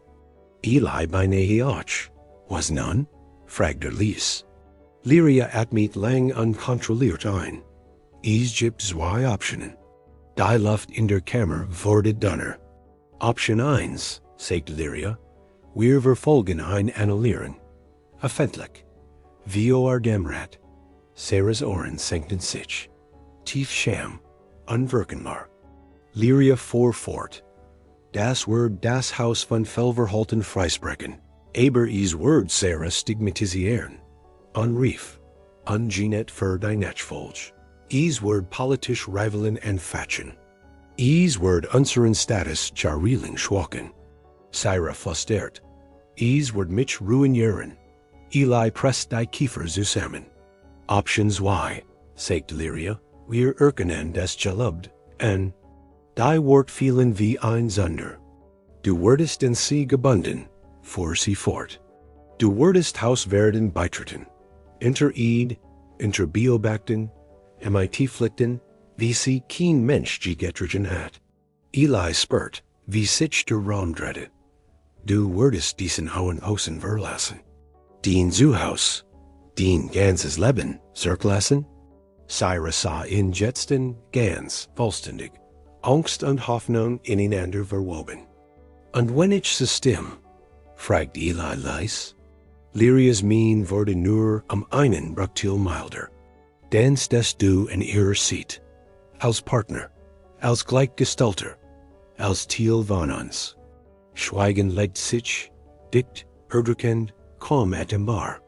Eli beinahe auch. Was nun? fragte Lies. Lyria atmet lang unkontrolliert ein. Es gibt 2 Optionen. Die Luft in der Kammer wurde dünner. Option 1, sagt Lyria, wir verfolgen ein Annullieren. Öffentlich. Vor dem Rat. Saera's Ohren senkten sich. Tief Scham. Unwirkbar. Lyria fuhr fort. Das Word das Haus von Felverhalten freisprechen. Aber es Word Saera stigmatisieren. Unrief. Ungenet für die Nachfolge. Es Word politisch rivalen entfachen. Es word unseren status jarreling schwachen. Saera flustert. Es word mich ruinieren. Eli pressed die Kiefer zusammen. Options Y, sagt Lyria, wir erkennen das Gelübde, en die Wort fielen wie ein Zunder. Du wurdest in sie gebunden, fuhr sie fort. Du wurdest Haus werden beitreten. Inter Biobacten, mit flickten, wie sie kein Mensch gegetrigen hat. Eli spurt, wie sich der Raum drehte. Du wurdest diesen Hauen Hosen verlassen. Dien Zuhaus, dien ganzes Leben zurücklassen. Saera sah in Jetsten ganz vollständig, Angst und Hoffnung ineinander verwoben. Und wenn ich System, fragt Eli leis. Lyrias Mien wurde nur einen Bruchteil milder. Dann stehst du in ihrer Seat, als Partner, als Gleichgestalter, als Teil von uns. Schweigen legt sich, dicht, erdrückend, kaum at dem Bar.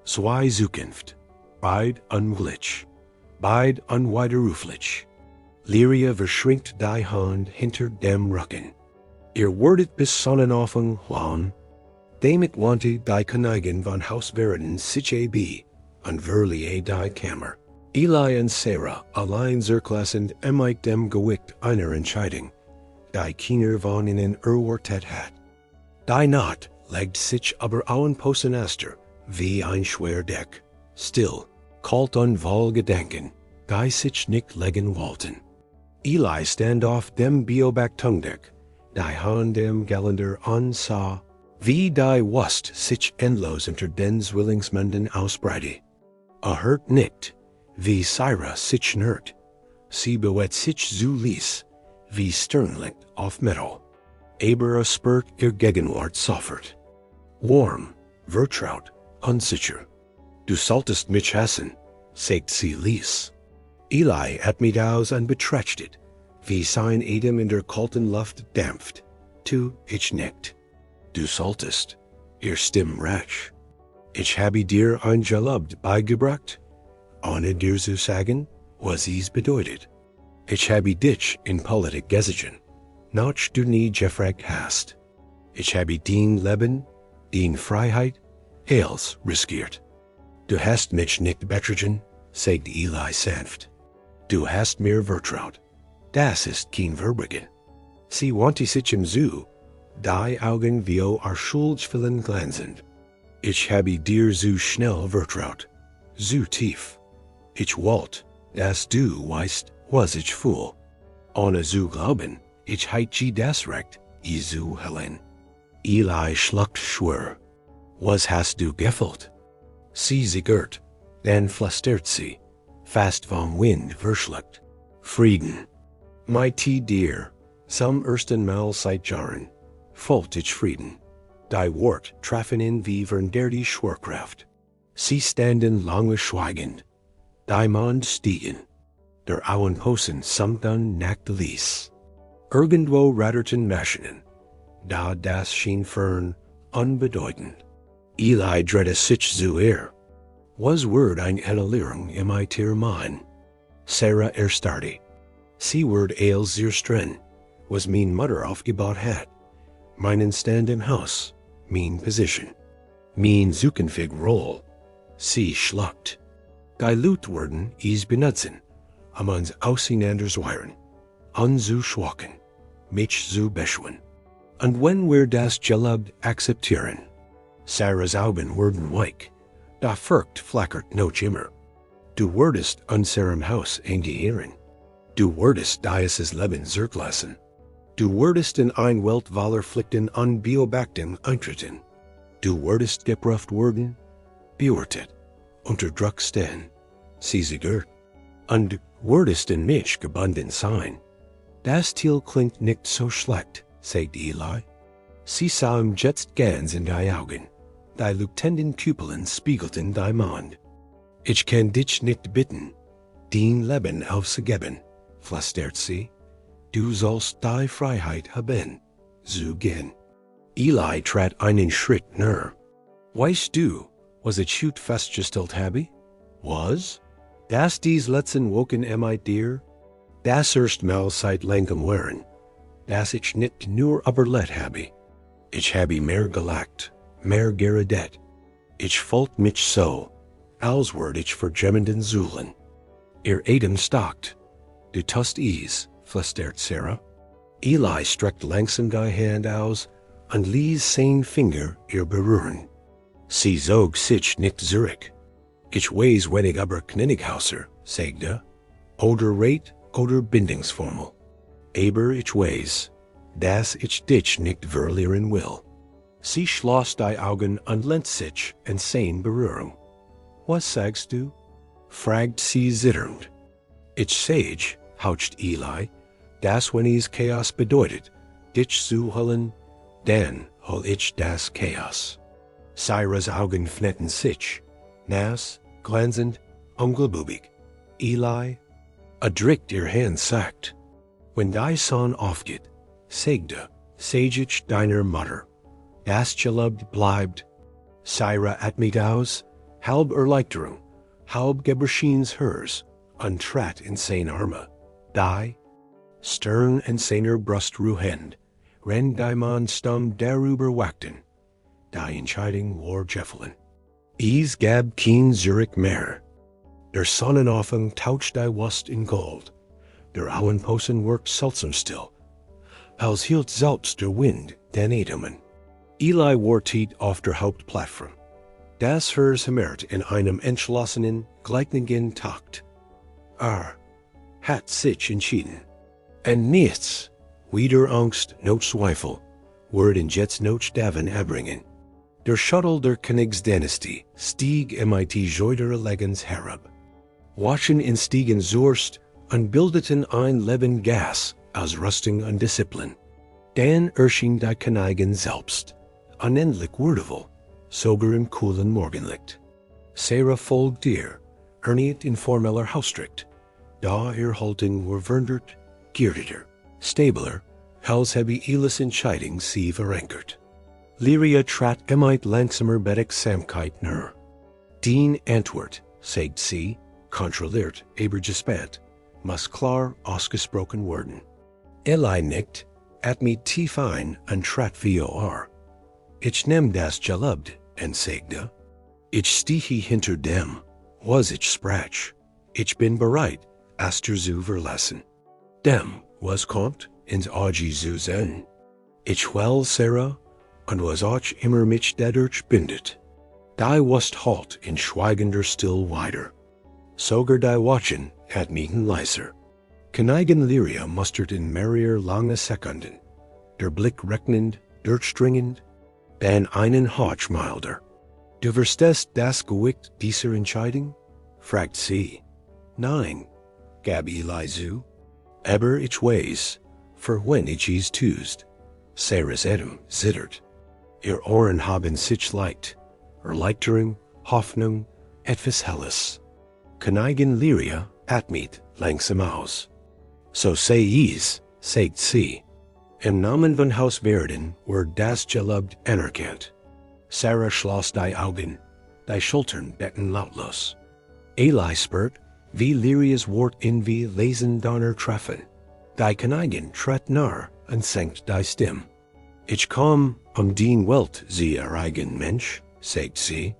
Zwei Zukunft, beid unwillig, beid unwiderruflich. Lyria verschränkt die Hand hinter dem Rücken. Ihr wurdet bis Sonnenanfang lang, damit wandte die Königin von Haus werden sich und verliehe die Kammer. Eli und Saera allein zurücklassend mit dem Gewicht einer Entscheidung, die Kinder von ihnen erwartet hat. Die Nacht legt sich aber auen Posenaster wie ein Schwerdeck, still, kalt und voll Gedanken, die sich nicht legen wollten. Eli stand auf dem Bioback-Tungdeck, die Hand dem Geländer ansah, wie die Wust sich endlos unter den Zwillingsmänden ausbreite. Hört nicht, wie Saera sich schnurrt. Sie bewegt sich so ließ, wie Sternlicht auf Metall. Aber spürt ihr Gegenwart sofort. Warm, vertraut, unsicher. Du solltest mich hassen, sagt sie ließ. Eli hat mich aus und betrachtet, wie sein Atem in der kalten Luft dampft. Tu, ich nicht. Du solltest, ihr Stimm rasch. Ich habe dir ein Gelübde beigebracht, ohne dir zu sagen, was es bedeutet. Ich habe dich in Politik gesehen, noch du nie gefragt hast. Ich habe dein Leben, deine Freiheit, alles riskiert. Du hast mich nicht betrogen, sagt Eli sanft. Du hast mir vertraut. Das ist kein Verbrechen. Sie wandte sich im Zoo, die Augen wie Schuldschwillen glanzend. Ich habe dir so schnell vertraut, so tief. Ich wollte, dass du weißt, was ich fühl. Ohne zu glauben, ich hätte das Recht, zu Helen. Eli schluckt schwer. Was hast du gefühlt? Sie zittert, dann flüstert sie, fast vom Wind verschluckt. Frieden. Mighty dear, zum ersten Mal seit Jahren, fühlt ich Frieden. Die Wort treffen in wie vernderte Schwerkraft. Sie standen lange schweigend. Die Mond stiegen. Der Auenposen sanken nach der Lies. Irgendwo ratterten Maschinen. Da das schien fern, unbedeutend. Eli drehte sich zu ihr. Was word ein Erinnerung in ihr Mann? Saera erstarrte. Sie word als ihr Stren, was mein Mutter aufgebaut hat. Meinen Stand im Haus, mein Position, mein Zukunftig Roll. Sie schluckt. Die Lutworden is benutzen, uns auseinander zweiren, zu schwachen, mich zu beschwen. Und wenn wir das Gelübde akzeptieren, Saera's Augen wurden weich, da Furcht flackert noch immer. Du wurdest unserem Haus eingehören. Du wurdest dieses Leben zurücklassen. Du wurdest in ein Weltwaller-Pflichten unbeobachten eintreten. Du wurdest geprüft worden, beurteilt, unter Druck stehen, sie siegert. Und wurdest in mich gebunden sein. Das Ziel klingt nicht so schlecht, sagt Eli. Sie sah ihm jetzt ganz in die Augen. Die leuchtenden Kupelen spiegelten die Mond. Ich kann dich nicht bitten, dein Leben aufzugeben, flüstert sie. Du sollst die Freiheit haben, zu gehen. Eli trat einen Schritt näher. Weißt du, was ich heute festgestellt habe? Was? Dass dies letzten Wochen mit dir, Das erst mal seit langem waren, das ich nicht nur überlet habe. Ich habe mehr gelackt, mehr geredet. Ich folgt mich so, als word ich verjemmenden Zulen. Ihr Adem stockt. Du tust flüstert Saera. Eli streckt langsam die Hand aus und ließ sein Finger ihr berühren. Sie zog sich nicht zurück. Ich weiß wenig über Königshäuser, sagte. Oder Reit oder Bindingsformel. Aber ich weiß, dass ich dich nicht verlieren will. Sie schloss die Augen und lehnt sich in sein Berührung. Was sagst du? Fragt sie zitternd. Ich sage, haucht Eli, dass wenn es Chaos bedeutet, dich zu holen, dann hol ich das Chaos. Saera's Augen fnetten sich, nass, glänzend, unglubig. Eli, adrickt ihr Hand sagt, wenn die Sonne aufgeht, sagte, sag ich deiner Mutter, das Gelübde bleibt. Saera atmet aus, halb Erleichterung, halb Geberschins hers, und trat in sein Arme. Die, stern in seiner Brust ruhend, renn die Mann stumm darüber wachten. Die Entscheidung war Jeffelin. Es gab kein Zurück mehr. Der Sonnenaufgang tauscht die Wust in Gold. Der Auenposten worked seltsam still. Als hielt selbst der Wind den Atemen. Eli wartet auf der Hauptplattform. Das hers himmert in einem entschlossenen, gleichenden Takt. Hat sich entschieden. Und nichts, weder Angst noch Zweifel, wird in Jets noch Davon erbringen. Der Shuttle der Königsdynastie stieg mit Joidere Legens herab. Waschen in stiegen Zurst und bildeten ein Leben Gas aus Rüstung und Disziplin. Dann erschien die Königin selbst, unendlich würdevoll, sogar im kühlen Morgenlicht. Saera folgt ihr, erniet in formeller Hausdrift, da ihr Haltung war verndert, geerdeter, stabiler, als habe Elis Entscheidung sie verankert. Lyria trat gemeit langsamer Samkeit nur. Dien antwoord, sagt sie, controlliert, aber gespannt, muss klar ausgesprochen worden. Eli nickt, atmet tief ein und trat vor. Ich nehm das Gelübde, und sagte, ich stehe hinter dem, was ich sprach. Ich bin bereit, es zu verlassen. Dem, was kommt, ins Auge zu sehen. Ich will, Saera, und was auch immer mich dadurch bindet. Die wast halt in schweigender Still weiter. Sogar die Watchen atmeten leiser. Königin Lyria mustert in mehrerer lange Sekunden, der Blick rechnend, durchdringend, dann einen Hauch milder. Du verstehst das Gewicht dieser Entscheidung? Fragt sie. Nein, gab Eli zu. Aber ich weiß, für wenn ich es tust. Saera's Atem zittert. Ihr Ohren haben sich leicht, Erleichterung, Hoffnung, etwas Helles. Königin Lyria atmet langsam aus. So sei es, sagt sie. Im Namen von Haus Verden wird das Gelübde anerkannt. Saera schloss die Augen, die Schultern beckten lautlos. Eli spürt, wie Lyrias Wort in wie Lesen donner treffen. Die Königin trat nahe und senkt die Stimme. Ich komm, dien Welt sie erreichen, Mensch, sagt sie.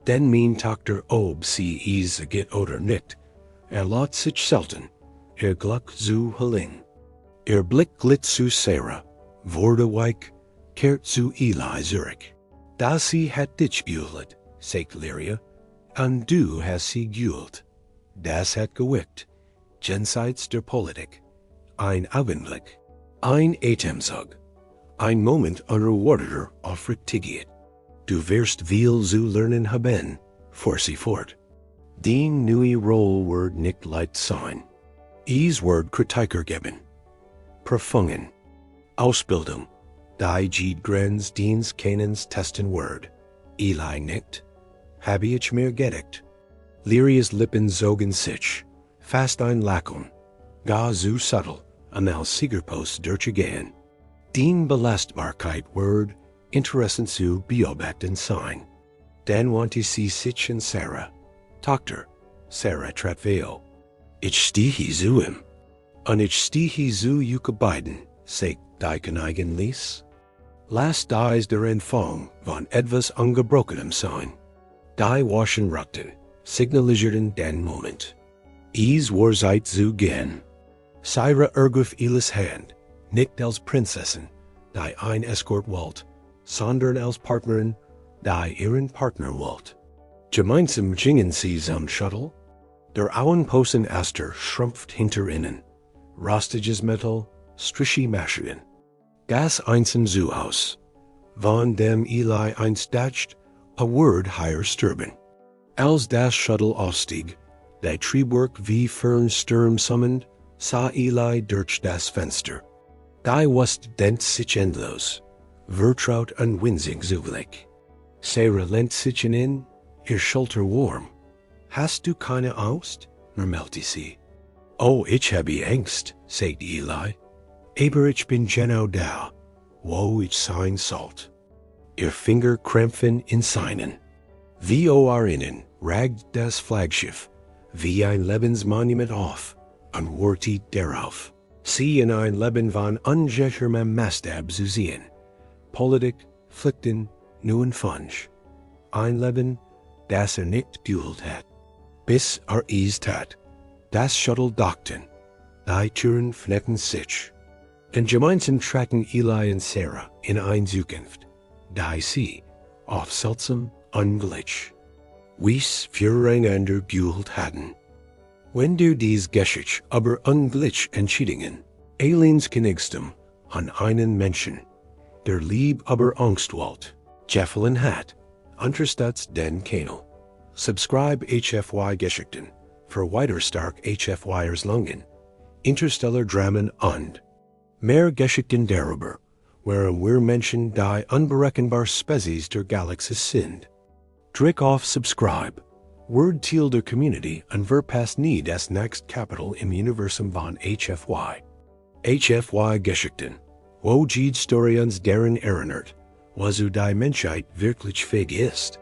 Denn mein Tochter ob sie es geht oder nicht, lässt sich selten, ihr Glück zu holen. Ihr Blick glitt zu Saera, wurde weich, kehrt zu Eli zurück. Das sie hat dich geühlt, sagt Lyria, und du hast sie geühlt. Das hat gewickt, jenseits der Politik. Ein Augenblick, ein Atemzug, ein Moment unerwarteter Aufrichtigkeit. Du wirst viel zu lernen haben, fuhr sie fort. Den neue Roll wird nicht leicht sein. Es wird Kritiker geben. Prüfungen, Ausbildung, die geht Grenz Dienst Kanens testen Word. Eli nickt. Habe ich mir gedacht. Lyrias Lippen zogen sich, fast ein Lachen, gar zu subtle, als Siegerpost durchgehen. Den Belastbarkeit Word interessant zu beobachten sein. Dann wandte sie sich an Saera. Tochter, Saera trat vor. Ich stehe zu ihm. Und ich stehe zu Yuka beiden, sagt die Königin Lys. Lass dies der Entfang von etwas Ungebrochenem sein. Die waschen Rakten, signalisierten den Moment. Is war Zeit zu gehen. Saera ergriff Elis Hand, nicht als Prinzessin, die ein Escort wollt, sondern als Partnerin, die ihren Partner wollt. Gemeinsam gingen sie zum Shuttle. Der Auenposten Aster schrumpft hinter ihnen. Rostiges Metall, Striche Maschinen. Gas einsen zu aus. Von dem Eli einst dacht, a word higher Sturm. Als das Shuttle ausstieg, der Triebwerk wie fern Sturm summoned, sah Eli durch das Fenster. Die Wust dent sich endlos, vertraut und winzig zugleich. Saera lehnt sich in, ihr Schulter warm. Hast du keine Angst? murmelte sie. Oh, ich habe Angst, sagt Eli. Aber ich bin genau da, wo ich sein sollt. Ihr Finger krampfen in seinen. Wie innen ragt das Flaggschiff, wie ein Lebensmonument auf, und wartet darauf, sie in ein Leben von ungeheurem Maßstab zu sehen. Politik, Pflichten, nun Funsch. Ein Leben, das nicht duld hat. Bis is tat, das Shuttle dockten, die Türen fnetten sich. Und gemeinsam traten Eli und Saera in ein Zukunft, die sie auf seltsam ungleich, wie's füreinander duld hatten. Wenn du dies Geschichte aber ungleich entschiedingen, Aliens Königstum an einen Menschen, der lieb aber Angst wollt, Jeffelin hat, unterstützt den Kanal. Subscribe HFY Geschichten für weiter stark HFY-Erzählungen, Interstellar Dramen und mehr Geschichten darüber, wherein wir Menschen die unberechenbar Spezies der Galaxis sind. Drück auf Subscribe, word till der Community und verpass nie das next Kapitel im Universum von HFY. HFY Geschichten, wo jede Story uns deren erinnert, wozu die Menschheit wirklich fähig ist.